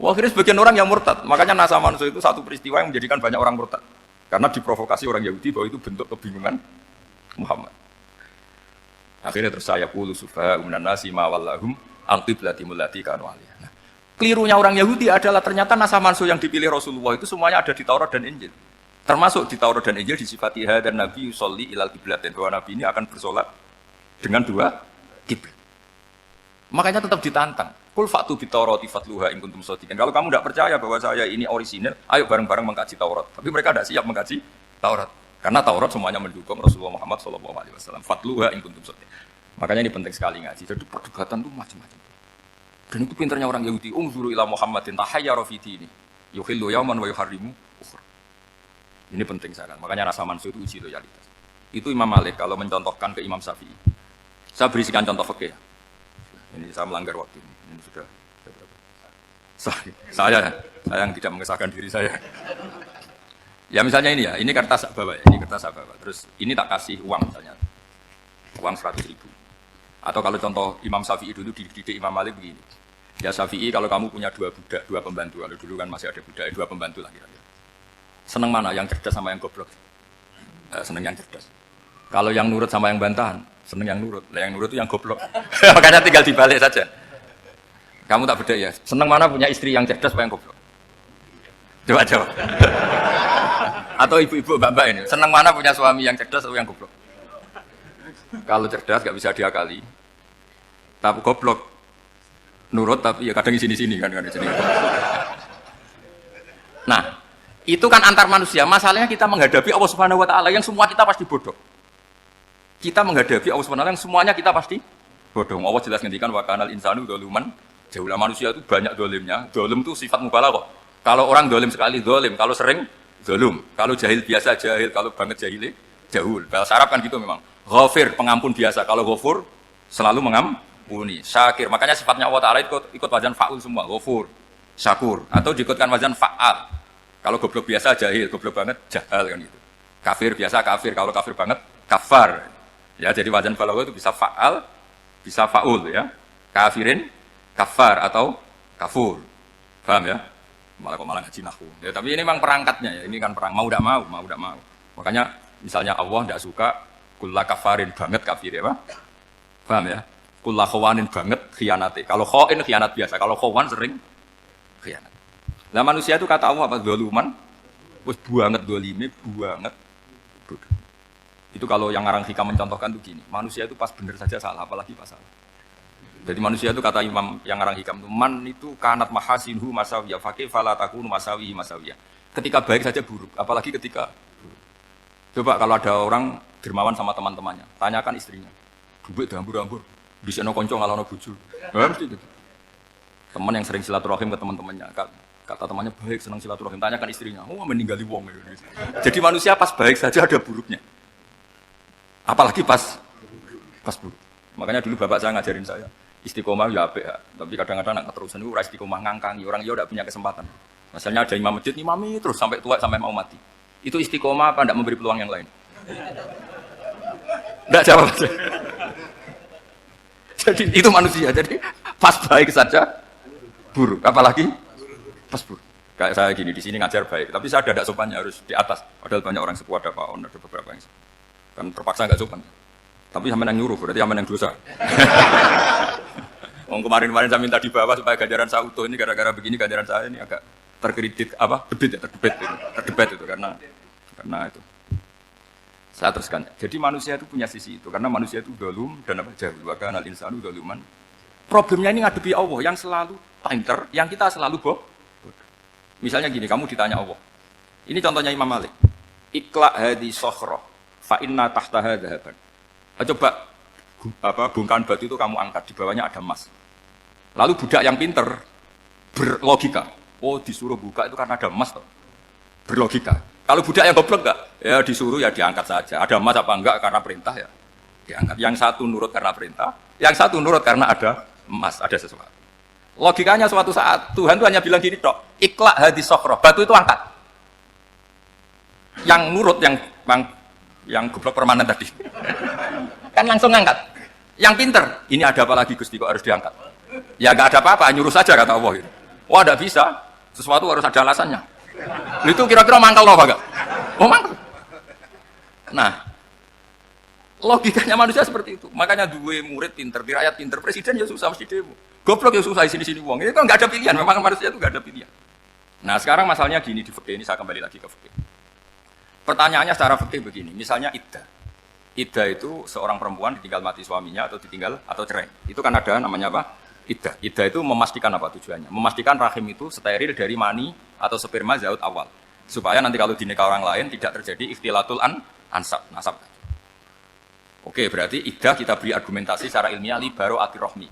Wah, akhirnya sebagian orang yang murtad. Makanya nasa mansub itu satu peristiwa yang menjadikan banyak orang murtad. Karena diprovokasi orang Yahudi bahwa itu bentuk kebingungan Muhammad. Akhirnya terus saya qulu sufaha'u minan nasi ma wallahum an qiblatimul lati kanu 'alaiha. Nah, kelirunya orang Yahudi adalah ternyata nasa mansub yang dipilih Rasulullah itu semuanya ada di Taurat dan Injil. Termasuk di Taurat dan Injil disifati dan Nabi yusolli ilal qiblatain, bahwa Nabi ini akan bersolat dengan dua kiblat. Makanya tetap ditantang. Kul fa'tu bittaurati fatluha in kuntum shadiqin. Kalau kamu tidak percaya bahwa saya ini orisinil, ayo bareng-bareng mengkaji Taurat. Tapi mereka tidak siap mengkaji Taurat. Karena Taurat semuanya mendukung Rasulullah Muhammad SAW. Fatluha in kuntum shadiqin. Makanya ini penting sekali ngaji. Jadi perdebatan itu macam-macam. Dan itu pinternya orang Yahudi. Unzuru ila Muhammadin tahayyara fi dini. Yuhillu yawman wa yuharrimu ukhra. Ini penting sekali. Makanya rasa manusia itu uji loyalitas. Itu Imam Malik kalau mencontohkan ke Imam Syafi'i. Saya berisikan contoh fikih. Ini saya melanggar waktu ini. Ini sudah berapa? Saya yang tidak mengesahkan diri saya. Ya misalnya ini ya, ini kertas saya bawa ya, ini kertas saya bawa. Terus ini tak kasih uang misalnya, uang 100.000. Atau kalau contoh Imam Syafi'i dulu dididik Imam Malik begini. Ya Syafi'i kalau kamu punya 2 budak, 2 pembantu, kalau dulu kan masih ada budak, 2 pembantu lah kira-kira. Seneng mana, yang cerdas sama yang goblok? Seneng yang cerdas. Kalau yang nurut sama yang bantahan, seneng yang nurut. Lah yang nurut itu yang goblok. Makanya tinggal dibalik saja. Kamu tak beda ya. Seneng mana punya istri yang cerdas apa yang goblok? Coba jawab. Atau ibu-ibu mbak-mbak ini, seneng mana punya suami yang cerdas atau yang goblok? Kalau cerdas gak bisa diakali. Tapi goblok nurut tapi ya kadang di sini-sini kan di sini. Nah, itu kan antar manusia. Masalahnya kita menghadapi Allah Subhanahu wa taala yang semua kita pasti bodoh. Kita menghadapi Allah Subhanahu wa taala yang semuanya kita pasti bodoh. Allah jelas ngendikan wa kanal insanu dzaluman jauhlah, manusia itu banyak dolimnya. Dolim itu sifat mubalaghah. Kalau orang dolim sekali dolim, kalau sering dolum, kalau jahil biasa jahil, kalau banget jahil jahul. Bahasa Arab kan gitu memang. Ghafir pengampun biasa, kalau ghafur selalu mengampuni. Syakir, makanya sifatnya Allah Taala ikut wazan faul semua. Ghafur, syakur, atau diikutkan wazan faal. Kalau goblok biasa jahil, goblok banget jahal kan gitu. Kafir biasa kafir, kalau kafir banget kafar. Ya, jadi wazan balagha itu bisa faal, bisa faul ya. Kafirin, kafar atau kafur. Paham ya? Malah ngaji nahwu. Ya, tapi ini memang perangkatnya ya. Ini kan perang mau tidak mau. Makanya misalnya Allah tidak suka kulla kafarin banget kafir ya, Pak. Paham ya? Kulla khawanin banget khianate. Kalau khain khianat biasa, kalau khawan sering khianat. Nah, manusia itu kata Allah apa? Zaluman. Wis banget dolime, banget. Itu kalau yang ngarang hikam mencontohkan tuh gini, manusia itu pas bener saja salah, apalagi pas salah. Jadi manusia itu kata imam yang ngarang hikam itu, man itu kanat mahasinhu masawiyah, fakih fala takunu masawihi masawiyah. Ketika baik saja buruk, apalagi ketika buruk. Coba kalau ada orang dermawan sama teman-temannya, tanyakan istrinya, duit hambur-hambur, bisa no konco ngalau no buju. Mesti itu. Teman yang sering silaturahim ke teman-temannya, kata temannya baik, senang silaturahim, tanyakan istrinya, oh meninggali wong. Jadi manusia pas baik saja ada buruknya. Apalagi pas buruk. Makanya dulu bapak saya ngajarin saya, istiqomah ya apik, tapi kadang-kadang anak keterusan itu ora istiqomah ngangkangi, orang ya udah punya kesempatan. Misalnya ada imam masjid, imami terus sampai tua sampai mau mati. Itu istiqomah apa enggak memberi peluang yang lain? Enggak jawab aja. Jadi itu manusia. Jadi pas baik saja buruk, apalagi pas buruk. Kayak saya gini di sini ngajar baik, tapi saya ada sopannya harus di atas. Padahal banyak orang sepuh, ada Pak On, ada beberapa yang kan terpaksa enggak sopan. Tapi sampai yang nyuruh, berarti sampai yang dosa. Kemarin-kemarin saya minta di bawah supaya ganjaran saya utuh, ini gara-gara begini ganjaran saya ini agak terkredit terdebat itu karena itu. Saya teruskan. Jadi manusia itu punya sisi itu karena manusia itu dzalum dan apa jahil. Wa kanal insanu dzaluman. Problemnya ini ngadepi Allah yang selalu pinter, yang kita selalu bodoh. Misalnya gini, kamu ditanya Allah. Ini contohnya Imam Malik. Ikla hadi sokhroh fa inna tahtaha dhahaban. Coba bongkahan batu itu kamu angkat, di bawahnya ada emas. Lalu budak yang pinter berlogika, oh disuruh buka itu karena ada emas toh. Berlogika. Kalau budak yang goblok enggak, ya disuruh ya diangkat saja. Ada emas apa enggak karena perintah ya diangkat. Yang satu nurut karena perintah, yang satu nurut karena ada emas, ada sesuatu. Logikanya suatu saat Tuhan itu hanya bilang gini tok, ikhla hadis sokhroh, batu itu angkat. Yang nurut yang goblok permanen tadi. Kan langsung ngangkat. Yang pinter, ini ada apa lagi Gusti kok harus diangkat? Ya enggak ada apa-apa, nyuruh saja kata Allah gitu. Wah, enggak bisa. Sesuatu harus ada alasannya. Itu kira-kira mangkal apa enggak? Oh, mangkal. Nah, logikanya manusia seperti itu. Makanya dua murid pinter, di rakyat pinter, presiden ya susah mesti demo. Goblok ya susah sini-sini uang. Itu kan enggak ada pilihan, memang manusia itu enggak ada pilihan. Nah, sekarang masalahnya gini di fikih ini, saya kembali lagi ke fikih. Pertanyaannya secara fikih begini, misalnya iddah. Iddah itu seorang perempuan ditinggal mati suaminya atau ditinggal atau cerai. Itu kan ada namanya apa? iddah. Iddah itu memastikan apa tujuannya? Memastikan rahim itu steril dari mani atau sperma zaut awal. Supaya nanti kalau dinikah orang lain tidak terjadi ikhtilatul ansab, nasab. Oke, berarti iddah kita beri argumentasi secara ilmiah li baro'atir rohmi.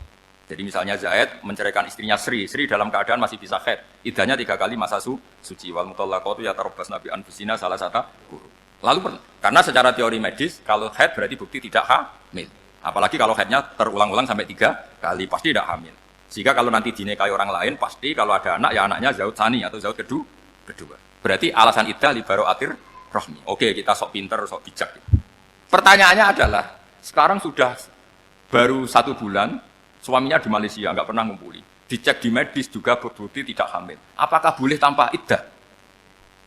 Jadi misalnya Zaid menceraikan istrinya Sri dalam keadaan masih bisa haid. Iddahnya 3 kali masa suci. Wal mutallaqatu yatarabbasna bi anfusina salah satu guru. Lalu karena secara teori medis kalau haid berarti bukti tidak hamil. Apalagi kalau haidnya terulang-ulang sampai 3 kali pasti tidak hamil. Sehingga kalau nanti dinikahi orang lain pasti kalau ada anak ya anaknya zaud tsani atau zaud kedua. Berarti alasan iddah li baro'atir rohmi. Oke, kita sok pinter, sok bijak. Pertanyaannya adalah sekarang sudah baru 1 bulan suaminya di Malaysia, nggak pernah ngumpuli. Dicek di medis juga berbukti tidak hamil. Apakah boleh tanpa iddah?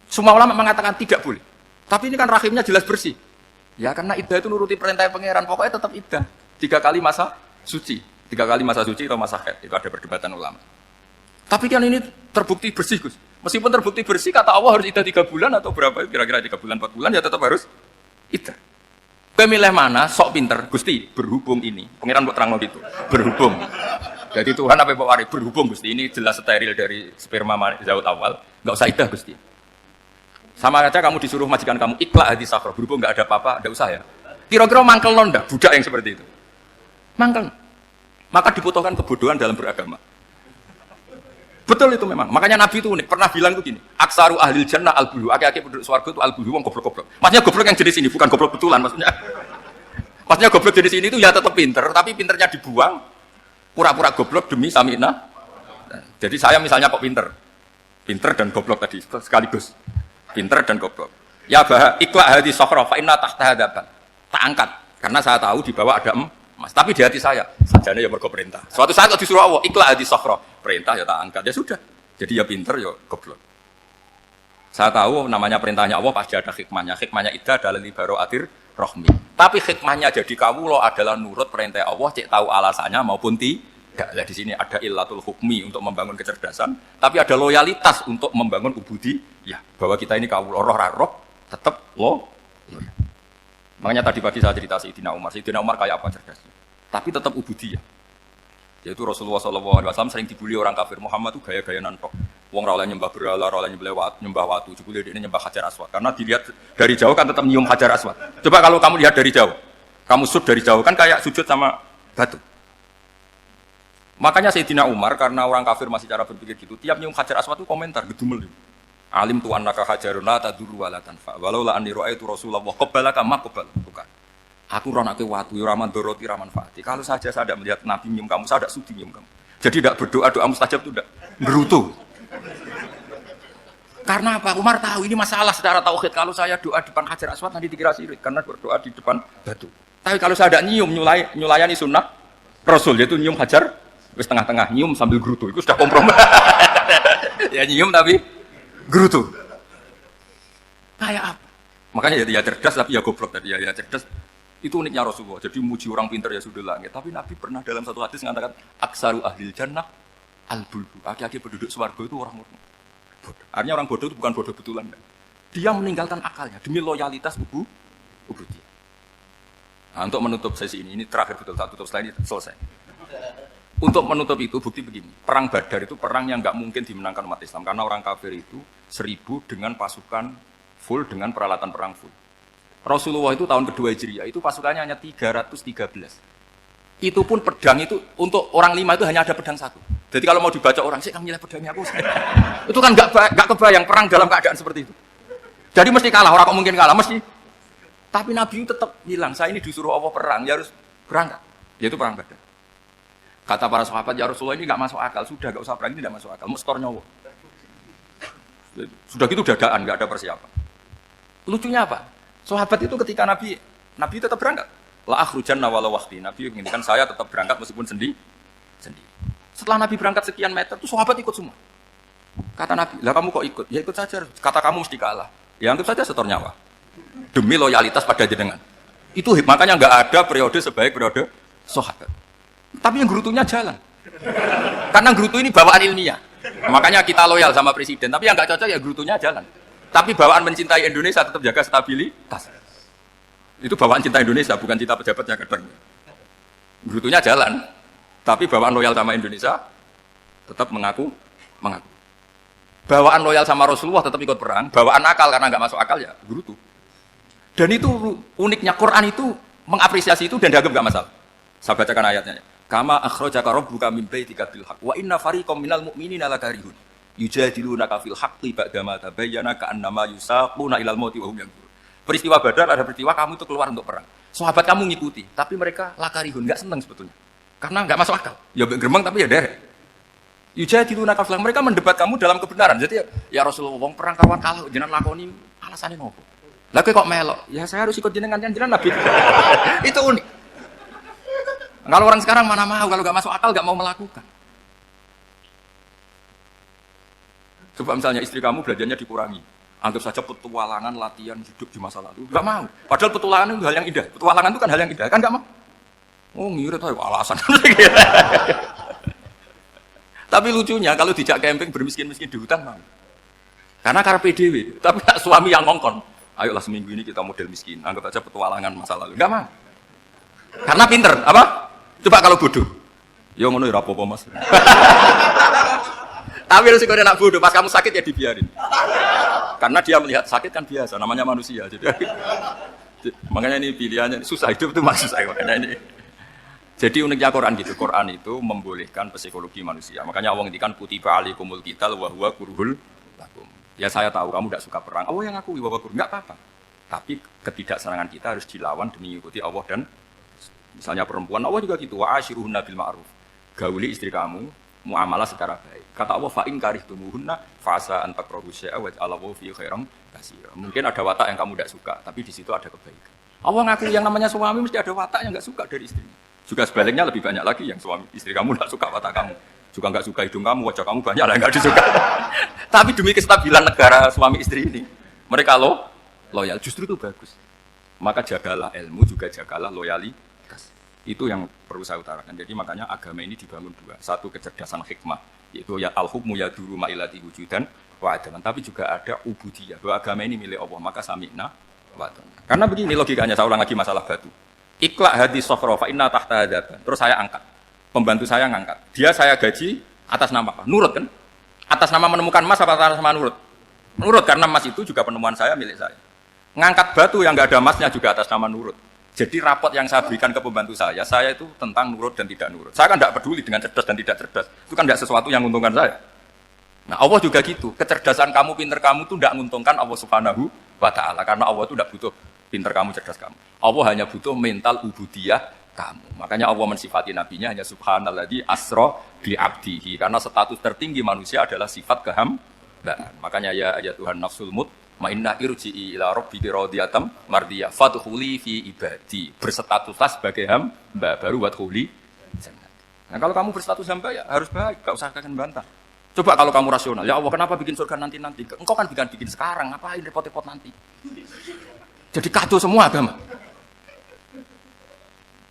Semua ulama mengatakan tidak boleh. Tapi ini kan rahimnya jelas bersih. Ya karena iddah itu nuruti perintah pangeran. Pokoknya tetap iddah. 3 kali masa suci. 3 kali masa suci atau masa haid. Itu ada perdebatan ulama. Tapi kan ini terbukti bersih, Gus. Meskipun terbukti bersih, kata Allah harus iddah 3 bulan atau berapa? Kira-kira 3 bulan, 4 bulan, ya tetap harus iddah. Pemilih mana, sok pinter, Gusti, berhubung ini. Pengiran buat terang gitu, berhubung. Jadi Tuhan apa Pak Wari, berhubung Gusti, ini jelas steril dari sperma zaut awal, nggak usah iddah Gusti. Sama aja kamu disuruh majikan kamu, ikhla hadis sakro, berhubung nggak ada apa-apa, nggak usah ya. Kira-kira mangkel nonda, budak yang seperti itu. Mangkel. Maka dibutuhkan kebodohan dalam beragama. Betul itu memang. Makanya Nabi itu unik, pernah bilang tuh gini, aksaru ahlil jannah al-bulu, aki-aki penduduk swarga itu al-bulu, wong goblok-goblok. Maksudnya goblok yang jenis ini, bukan goblok betulan maksudnya. Maksudnya goblok jenis ini itu ya tetap pinter, tapi pinternya dibuang, pura-pura goblok demi samina. Jadi saya misalnya kok pinter dan goblok tadi, sekaligus. Pinter dan goblok. Ya bah, ikhla hati sokhra, fa inna tahta hadapan. Tak angkat, karena saya tahu di bawah ada emas. Tapi di hati saya, sajane ya mergo perintah. Suatu saat kok disuruh Allah, ikhla hati sokhra. Perintah ya tak angkat, ya sudah. Jadi ya pinter ya goblok. Saya tahu namanya perintahnya Allah pasti ada hikmahnya. Hikmahnya iddah adalah li baro'atir rohmi. Tapi hikmahnya jadi kawula adalah nurut perintah Allah, cek tahu alasannya maupun tidak. Nah, di sini ada illatul hukmi untuk membangun kecerdasan, tapi ada loyalitas untuk membangun ubudi. Ya, bahwa kita ini kawula roh tetap lo. Makanya tadi pagi saya cerita Sayyidina Umar. Sayyidina Umar kayak apa cerdasnya? Tapi tetap ubudi ya. Yaitu Rasulullah SAW sering dibully orang kafir. Muhammad itu gaya-gaya nantok. Wong ora oleh nyembah berhala, ora oleh nyembah watu, jebule dia nyembah Hajar Aswad. Karena dilihat dari jauh kan tetap nyium Hajar Aswad. Coba kalau kamu lihat dari jauh, kamu sujud dari jauh kan kayak sujud sama batu. Makanya Sayyidina Umar karena orang kafir masih cara berpikir gitu, tiap nyium Hajar Aswad itu komentar gedumel. Alim tu annaka hajarun la tadurru wa la tanfa. Walau la anni ra'aitu Rasulullah qabbalaka ma qabbal. Bukan. Aku ronake watu, ya raman doroti, raman fati. Kalau saja saya tidak melihat Nabi nyium kamu, saya tidak sudi nyium kamu. Jadi tidak berdoa, doa mustajab itu tidak gerutu. Karena apa? Umar tahu ini masalah secara tauhid. Kalau saya doa di depan Hajar Aswad nanti dikira sirik, karena berdoa di depan batu. Tapi kalau saya tidak nyium, nyulayani sunnah Rasul, yaitu nyium Hajar, wis tengah-tengah nyium sambil gerutu, itu sudah kompromi. Ya nyium tapi gerutu. Kayak apa? Makanya ya cerdas tapi ya goblok tadi ya cerdas. Itu uniknya Rasulullah. Jadi muji orang pintar ya sudah langit. Tapi Nabi pernah dalam satu hadis mengatakan aksaru ahlil jannah al-bulbu. Aki-aki penduduk swarga itu orang bodoh. Artinya orang bodoh itu bukan bodoh betulan. Dia meninggalkan akalnya demi loyalitas ubudiyah. Nah, untuk menutup sesi ini terakhir betul satu tutup setelah ini selesai. Untuk menutup itu bukti begini. Perang Badar itu perang yang nggak mungkin dimenangkan umat Islam karena orang kafir itu 1000 dengan pasukan full dengan peralatan perang full. Rasulullah itu tahun kedua Hijriah itu pasukannya hanya 313. Itu pun pedang itu untuk orang 5 itu hanya ada pedang 1. Jadi kalau mau dibaca orang sih kamu milih pedangnya aku. Itu kan nggak kebayang perang dalam keadaan seperti itu. Jadi mesti kalah, orang kok mungkin kalah mesti. Tapi Nabi itu tetap bilang saya ini disuruh Allah perang, ya harus berangkat. Yaitu perang Badar. Kata para sahabat ya Rasulullah ini nggak masuk akal, sudah nggak usah perang ini nggak masuk akal, mau setor nyawa. Sudah gitu dadaan, nggak ada persiapan. Lucunya apa? Sahabat itu ketika Nabi tetap berangkat. La akhrujanna walau waqti. Nabi menginginkan saya tetap berangkat meskipun sendiri. Setelah Nabi berangkat sekian meter, itu sahabat ikut semua. Kata Nabi, lah kamu kok ikut? Ya ikut saja. Kata kamu mesti kalah. Ya anggap saja setor nyawa. Demi loyalitas pada jenengan. Itu makanya nggak ada periode sebaik periode sahabat. Tapi yang gerutunya jalan. Karena gerutu ini bawaan ilmiah. Makanya kita loyal sama presiden. Tapi yang nggak cocok ya gerutunya jalan. Tapi bawaan mencintai Indonesia tetap jaga stabilitas. Itu bawaan cinta Indonesia, bukan cinta pejabatnya kadang. Gerutunya jalan. Tapi bawaan loyal sama Indonesia tetap mengaku. Bawaan loyal sama Rasulullah tetap ikut perang, bawaan akal karena nggak masuk akal ya gerutu. Dan itu uniknya Quran itu mengapresiasi itu dan dianggap nggak masalah. Saya bacakan ayatnya. Kama akhrajaka rabbuka min baitika bil haqq wa inna fariqam minal mu'minina lakarihun yujadilunaka fil haqqi ba'dama tabayyana ka'annama yusaquna ilal mauti wa hum yanzurun. Peristiwa Badar ada peristiwa kamu itu keluar untuk perang. Sahabat kamu ngikuti, tapi mereka lakarihun, enggak senang sebetulnya. Karena enggak masuk akal. Ya gerbang tapi ya derek. Yujadilunaka fil haqqi, mereka mendebat kamu dalam kebenaran. Jadi ya Rasulullah wong perang kawan kalah jenengan lakoni alasane nopo? Lah kok melok? Ya saya harus ikut jenengan Nabi. Itu unik. Kalau orang sekarang mana mau, kalau nggak masuk akal nggak mau melakukan. Coba misalnya istri kamu belajarnya dikurangi, anggap saja petualangan latihan hidup di masa lalu, nggak mau. Padahal petualangan itu hal yang indah, petualangan itu kan hal yang indah, kan nggak mau. Oh ngirit tuh alasan. Tapi lucunya kalau dijak camping bermiskin-miskin di hutan mau. Karena karena PDW, tapi tak suami yang ngongkon. Ayolah seminggu ini kita model miskin, anggap aja petualangan masa lalu, nggak mau. Karena pinter, apa? Coba kalau bodoh, ya ngono ya rapopo mas. Tapi resiko dia nak bodoh, pas kamu sakit ya dibiarin. Karena dia melihat sakit kan biasa, namanya manusia. Makanya ini pilihannya susah, hidup itu masih susah makanya ini. Jadi uniknya Quran gitu, Quran itu membolehkan psikologi manusia. Makanya Allah ngendikan kutiba alaikumul qital wa huwa kurhul lakum. Ya saya tahu kamu tidak suka perang. Allah yang ngakui bahwa kurhul, enggak apa-apa. Tapi ketidaksenangan kita harus dilawan demi mengikuti Allah dan misalnya perempuan, Allah juga gitu, wa ashiruhunna bil ma'ruf. Gauli istri kamu, muamalah secara baik. Kata Allah, fa in karihtumuhunna fa asa an takrahu syai'a wa ja'alallahu fi khairan katsira. Mungkin ada watak yang kamu tidak suka, tapi di situ ada kebaikan. Allah ngaku yang namanya suami mesti ada watak yang enggak suka dari istrinya. Juga sebaliknya lebih banyak lagi yang suami istri kamu enggak suka watak kamu. Juga enggak suka hidung kamu, wajah kamu banyak lah enggak disuka. Tapi demi kestabilan negara suami istri ini, mereka loyal, justru itu bagus. Maka jagalah ilmu, juga jagalah loyalitas. Itu yang perlu saya utarakan. Jadi makanya agama ini dibangun dua. Satu kecerdasan hikmah, yaitu ya al-hukmu yaduru ma'ilati wujudan wa adaman. Tapi juga ada ubudiyah, bahwa agama ini milik Allah, maka sami'na wa ata'na. Karena begini logikanya, saya ulang lagi masalah batu. Iqla hadis sofra fa inna tahta hadaban. Terus saya angkat. Pembantu saya ngangkat. Dia saya gaji atas nama apa? Nurut kan? Atas nama menemukan emas apa atas nama nurut? Nurut, karena emas itu juga penemuan saya, milik saya. Ngangkat batu yang enggak ada emasnya juga atas nama nurut. Jadi rapot yang saya berikan ke pembantu saya itu tentang nurut dan tidak nurut. Saya kan tidak peduli dengan cerdas dan tidak cerdas. Itu kan tidak sesuatu yang menguntungkan saya. Nah Allah juga gitu. Kecerdasan kamu, pinter kamu itu tidak menguntungkan Allah Subhanahu wa Ta'ala. Karena Allah itu tidak butuh pinter kamu, cerdas kamu. Allah hanya butuh mental ubudiyah kamu. Makanya Allah mensifati nabinya hanya subhanalladzi asra bi abdihi. Karena status tertinggi manusia adalah sifat kehambaan. Makanya ya Tuhan nafsul mut ma'inna irji'i ila rabbiki radiyatan mardiyah fadkhuli fi ibadi. Berstatuslah sebagai hamba, baru wadkhuli jannah. Nah kalau kamu berstatus hamba ya harus baik, enggak usah kalian bantah. Coba kalau kamu rasional, ya Allah kenapa bikin surga nanti-nanti? Engkau kan bikin sekarang, ngapain repot-repot nanti? Jadi kacau semua agama.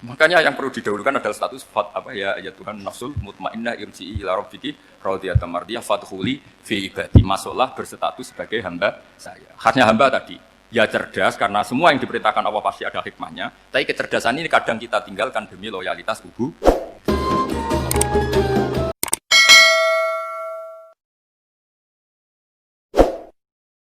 Makanya yang perlu didahulukan adalah status ya Tuhan nafsul mutmainnah irji'i ila rabbiki radiyatan mardiyah fadkhuli fi ibadi. Masuklah berstatus sebagai hamba saya. Khasnya hamba tadi ya cerdas karena semua yang diperintahkan Allah pasti ada hikmahnya. Tapi kecerdasan ini kadang kita tinggalkan demi loyalitas kubu.